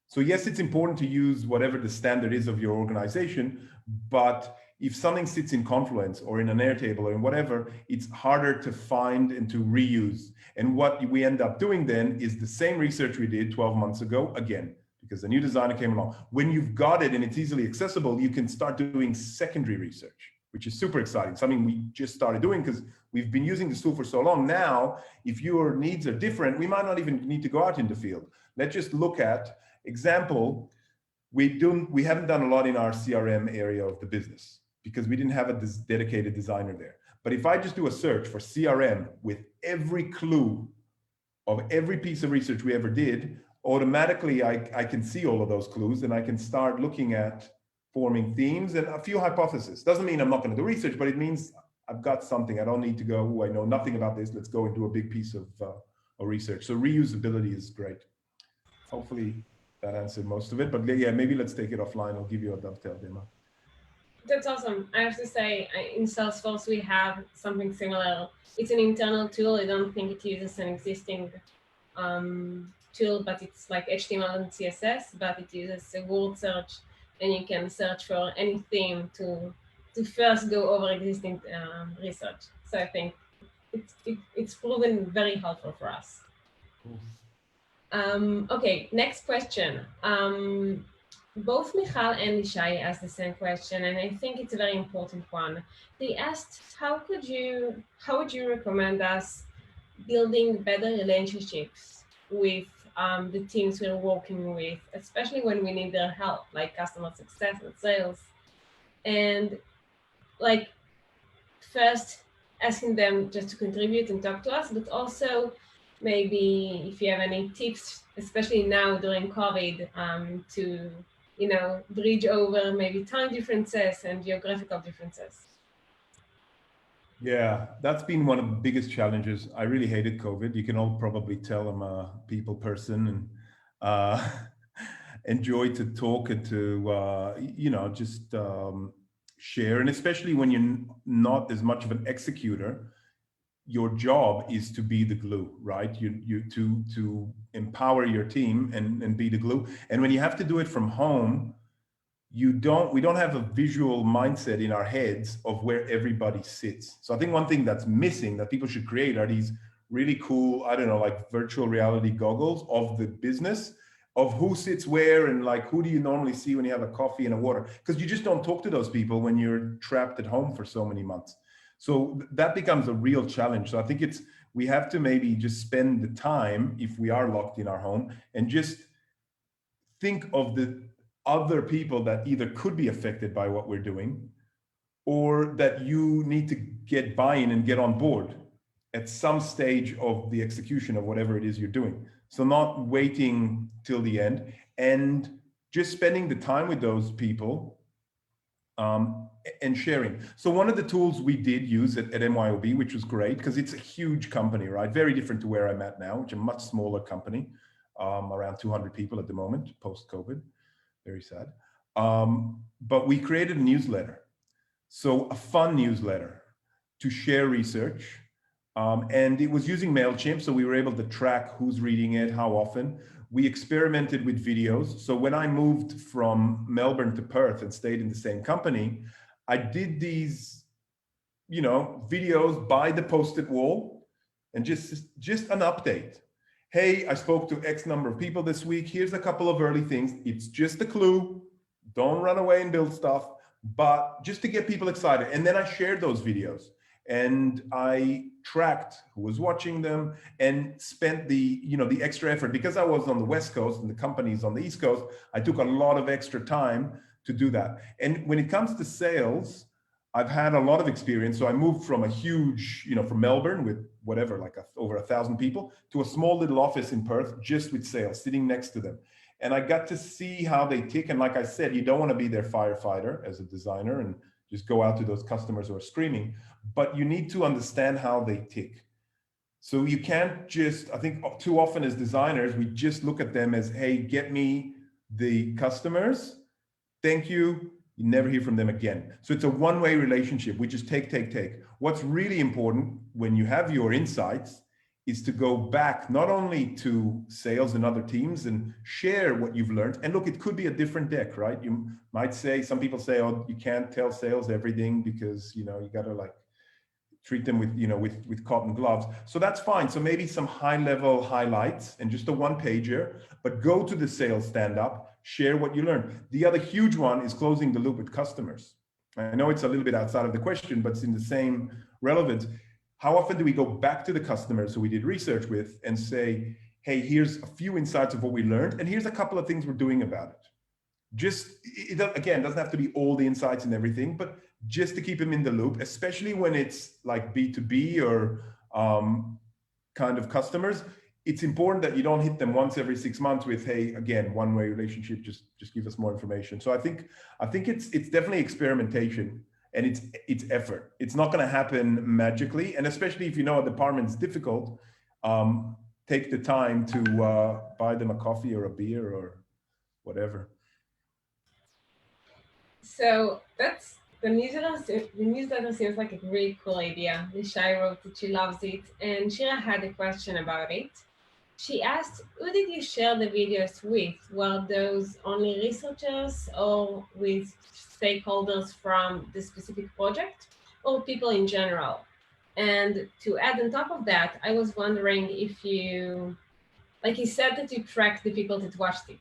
[SPEAKER 2] So yes, it's important to use whatever the standard is of your organization, but if something sits in Confluence or in an Airtable or in whatever, it's harder to find and to reuse. And what we end up doing then is the same research we did 12 months ago again, because a new designer came along. When you've got it and it's easily accessible, you can start doing secondary research, which is super exciting, something we just started doing because we've been using this tool for so long. Now, if your needs are different, we might not even need to go out in the field. Let's just look at example. We haven't done a lot in our CRM area of the business because we didn't have a dedicated designer there. But if I just do a search for CRM with every clue of every piece of research we ever did, automatically I can see all of those clues and I can start looking at forming themes and a few hypotheses. Doesn't mean I'm not going to do research, but it means I've got something. I don't need to go, oh, I know nothing about this. Let's go and do a big piece of research. So reusability is great. Hopefully that answered most of it. But yeah, maybe let's take it offline. I'll give you a dovetail demo.
[SPEAKER 1] That's awesome. I have to say, in Salesforce, we have something similar. It's an internal tool. I don't think it uses an existing tool, but it's like HTML and CSS, but it uses a word search, and you can search for any theme to first go over existing research. So I think it's proven very helpful for us.
[SPEAKER 2] Cool.
[SPEAKER 1] Okay, next question. Both Michal and Lishai asked the same question, and I think it's a very important one. They asked, how would you recommend us building better relationships with the teams we're working with, especially when we need their help, like customer success and sales, and like first asking them just to contribute and talk to us, but also maybe if you have any tips, especially now during COVID, to bridge over maybe time differences and geographical differences.
[SPEAKER 2] Yeah, that's been one of the biggest challenges. I really hated COVID. You can all probably tell I'm a people person and enjoy to talk and to, just share. And especially when you're not as much of an executor, your job is to be the glue, right? You to empower your team and be the glue. And when you have to do it from home, we don't have a visual mindset in our heads of where everybody sits. So I think one thing that's missing that people should create are these really cool, I don't know, like virtual reality goggles of the business, of who sits where and like who do you normally see when you have a coffee and a water, because you just don't talk to those people when you're trapped at home for so many months. So that becomes a real challenge. So I think we have to maybe just spend the time, if we are locked in our home, and just think of the other people that either could be affected by what we're doing or that you need to get buy-in and get on board at some stage of the execution of whatever it is you're doing. So not waiting till the end and just spending the time with those people and sharing. So one of the tools we did use at MYOB, which was great because it's a huge company, right? Very different to where I'm at now, which is a much smaller company, around 200 people at the moment, post-COVID. Very sad. But we created a newsletter. So a fun newsletter to share research. And it was using MailChimp, so we were able to track who's reading it, how often. We experimented with videos. So when I moved from Melbourne to Perth and stayed in the same company, I did these, videos by the post-it wall and just an update. hey, I spoke to X number of people this week. Here's a couple of early things. It's just a clue. Don't run away and build stuff, but just to get people excited. And then I shared those videos and I tracked who was watching them and spent the, the extra effort. Because I was on the West Coast and the company's on the East Coast, I took a lot of extra time to do that. And when it comes to sales, I've had a lot of experience. So I moved from a huge, from Melbourne with whatever, like over 1,000 people, to a small little office in Perth, just with sales, sitting next to them. And I got to see how they tick. And like I said, you don't want to be their firefighter as a designer and just go out to those customers who are screaming, but you need to understand how they tick. So you can't just, I think too often as designers, we just look at them as, hey, get me the customers. Thank you. You never hear from them again. So it's a one-way relationship. We just take. What's really important when you have your insights is to go back not only to sales and other teams and share what you've learned. And look, it could be a different deck, right? You might say, some people say, oh, you can't tell sales everything because, you got to like treat them with, with cotton gloves. So that's fine. So maybe some high-level highlights and just a one-pager, but go to the sales stand-up, share what you learned. The other huge one is closing the loop with customers. I know it's a little bit outside of the question, but it's in the same relevance. How often do we go back to the customers who we did research with and say, hey, here's a few insights of what we learned, and here's a couple of things we're doing about it. Just, again, doesn't have to be all the insights and everything, but just to keep them in the loop, especially when it's like B2B or kind of customers. It's important that you don't hit them once every 6 months with, hey, again, one-way relationship, just give us more information. So I think it's definitely experimentation and it's effort. It's not going to happen magically. And especially if you know a department's difficult, take the time to buy them a coffee or a beer or whatever.
[SPEAKER 1] So that's the newsletter seems like a really cool idea. Lishai wrote that she loves it, and Shira had a question about it. She asked, who did you share the videos with? Were those only researchers or with stakeholders from the specific project or people in general? And to add on top of that, I was wondering if you, like you said that you tracked the people that watched it.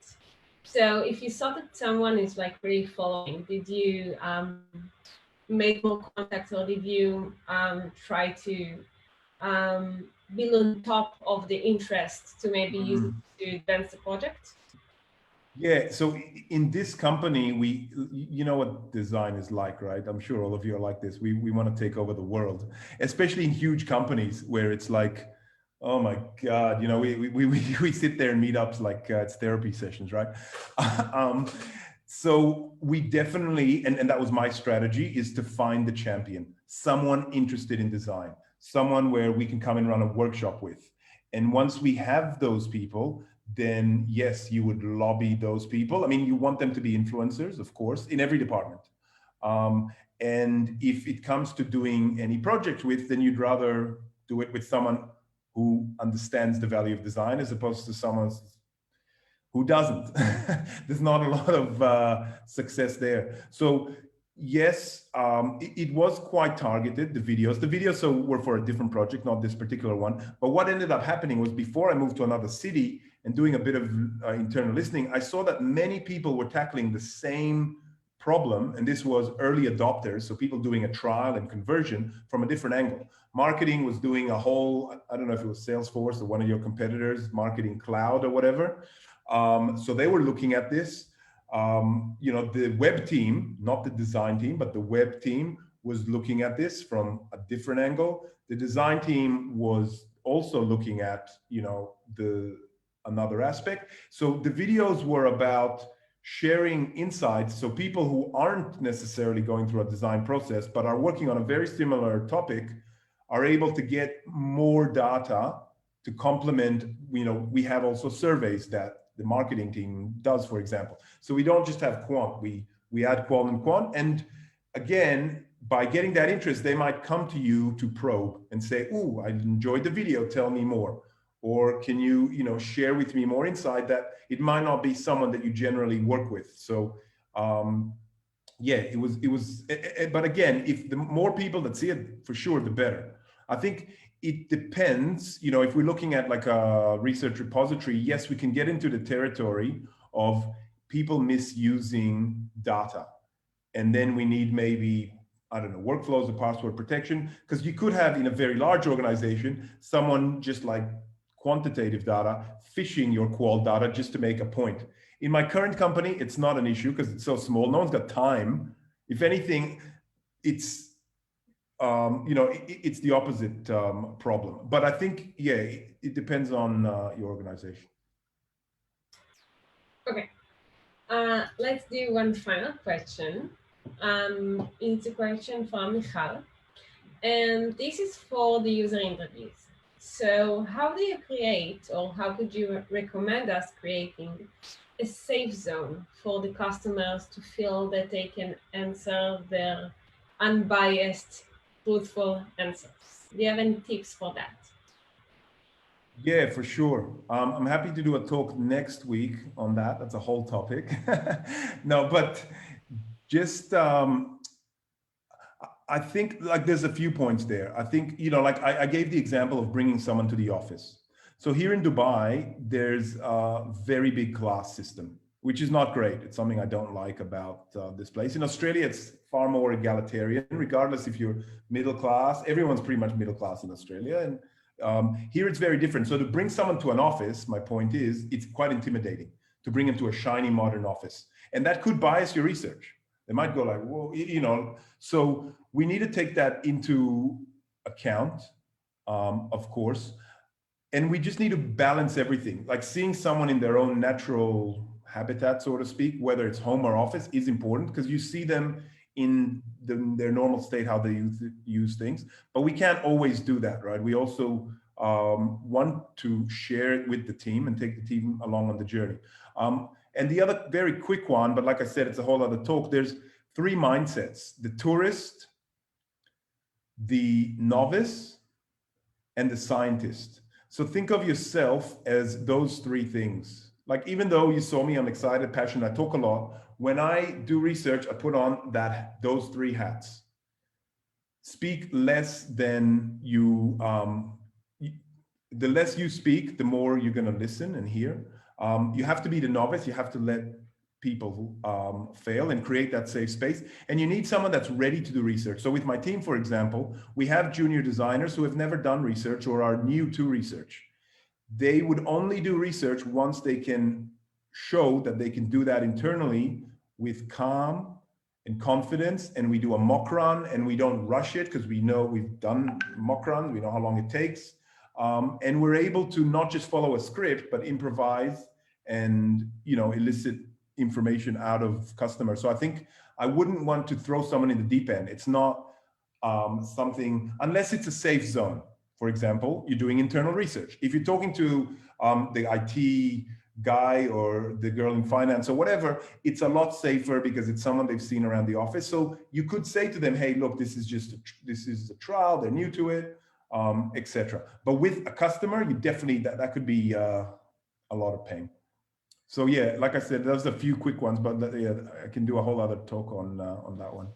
[SPEAKER 1] So if you saw that someone is like really following, did you make more contacts or did you try to build on top of the interest to maybe use it to advance the project?
[SPEAKER 2] Yeah, so in this company, you know what design is like, right? I'm sure all of you are like this. We want to take over the world, especially in huge companies where it's like, oh my God, we sit there in meetups like it's therapy sessions, right? So we definitely, and that was my strategy, is to find the champion, someone interested in design, someone where we can come and run a workshop with. And once we have those people, then yes, you would lobby those people. I mean, you want them to be influencers, of course, in every department. And if it comes to doing any project with, then you'd rather do it with someone who understands the value of design as opposed to someone who doesn't. There's not a lot of success there. So yes, it was quite targeted, the videos. The videos were for a different project, not this particular one. But what ended up happening was before I moved to another city and doing a bit of internal listening, I saw that many people were tackling the same problem. And this was early adopters. So people doing a trial and conversion from a different angle. Marketing was doing a whole, I don't know if it was Salesforce or one of your competitors, Marketing Cloud or whatever. So they were looking at this. The web team, not the design team, but the web team was looking at this from a different angle. The design team was also looking at, another aspect. So the videos were about sharing insights. So people who aren't necessarily going through a design process, but are working on a very similar topic are able to get more data to complement, we have also surveys that the marketing team does, for example. So we don't just have quant, we add qual and quant. And again, by getting that interest, they might come to you to probe and say, "Ooh, I enjoyed the video, tell me more." Or can you, share with me more insight that it might not be someone that you generally work with. So yeah, it was, but again, if the more people that see it, for sure, the better. I think it depends, you know, if we're looking at like a research repository, yes, we can get into the territory of people misusing data. And then we need maybe, I don't know, workflows or password protection, because you could have in a very large organization, someone just like quantitative data, phishing your qual data just to make a point. In my current company, it's not an issue because it's so small. No one's got time. If anything, it's, you know, it's the opposite problem. But I think, yeah, it depends on your organization.
[SPEAKER 1] Okay, let's do one final question. It's a question from Michal, and this is for the user interviews. So how do you create, or how could you recommend us creating a safe zone for the customers to feel that they can answer their unbiased, truthful answers? Do you have any tips for that?
[SPEAKER 2] Yeah, for sure. I'm happy to do a talk next week on that. That's a whole topic. No, but just, I think like there's a few points there. I think, you know, like I gave the example of bringing someone to the office. So here in Dubai, there's a very big class system, which is not great. It's something I don't like about this place. In Australia, it's far more egalitarian, regardless if you're middle class. Everyone's pretty much middle class in Australia. And here it's very different. So to bring someone to an office, my point is, it's quite intimidating to bring them to a shiny modern office. And that could bias your research. They might go like, well, you know, so we need to take that into account, of course. And we just need to balance everything. Like seeing someone in their own natural habitat, so to speak, whether it's home or office, is important because you see them in their normal state, how they use things. But we can't always do that, right? We also want to share it with the team and take the team along on the journey. And the other very quick one, but like I said, it's a whole other talk. There's 3 mindsets: the tourist, the novice, and the scientist. So think of yourself as those 3 things. Like, even though you saw me, I'm excited, passionate, I talk a lot. When I do research, I put on those 3 hats. Speak less than you, the less you speak, the more you're going to listen and hear. You have to be the novice. You have to let people fail and create that safe space. And you need someone that's ready to do research. So with my team, for example, we have junior designers who have never done research or are new to research. They would only do research once they can show that they can do that internally with calm and confidence. And we do a mock run and we don't rush it because we know we've done mock runs. We know how long it takes. And we're able to not just follow a script, but improvise and, you know, elicit information out of customers. So I think I wouldn't want to throw someone in the deep end. It's not something, unless it's a safe zone. For example, you're doing internal research. If you're talking to the IT guy or the girl in finance or whatever, it's a lot safer because it's someone they've seen around the office. So you could say to them, hey, look, this is a trial, they're new to it, etc. But with a customer, you definitely, that could be a lot of pain. So yeah, like I said, there's a few quick ones, but yeah, I can do a whole other talk on that one.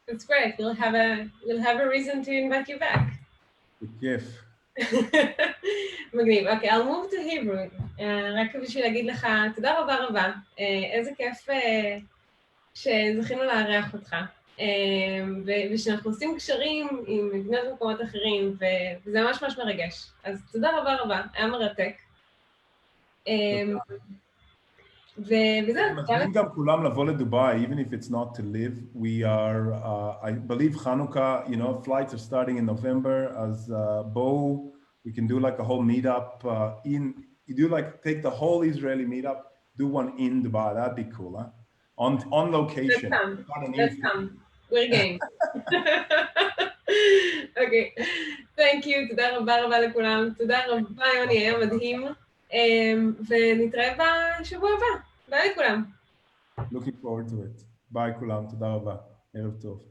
[SPEAKER 1] That's great. We'll have a reason to invite you back.
[SPEAKER 2] בכיף.
[SPEAKER 1] מגניב. אוקיי, I'll move to Hebrew. רק בשביל להגיד לך תודה רבה רבה. איזה כיף שזכינו לארח אותך. ושאנחנו עושים קשרים עם מדינות מקומות אחרים, וזה ממש ממש מרגש. אז תודה רבה רבה, היה מרתק.
[SPEAKER 2] מזמינים גם כולם לבוא לדובאי, even if it's not to live. We are, I believe Hanukkah, you know, flights are starting in November. As Bo, we can do like a whole meetup you do like, take the whole Israeli meetup, do one in Dubai. That'd be cool, huh? On location.
[SPEAKER 1] Let's come. We're game. Okay. Thank you. תודה רבה רבה לכולם. תודה רבה, יוני, היה מדהים. ונתראה בשבוע הבא. ביי לכולם.
[SPEAKER 2] Looking forward to it. ביי כולם, תודה רבה. ערב טוב.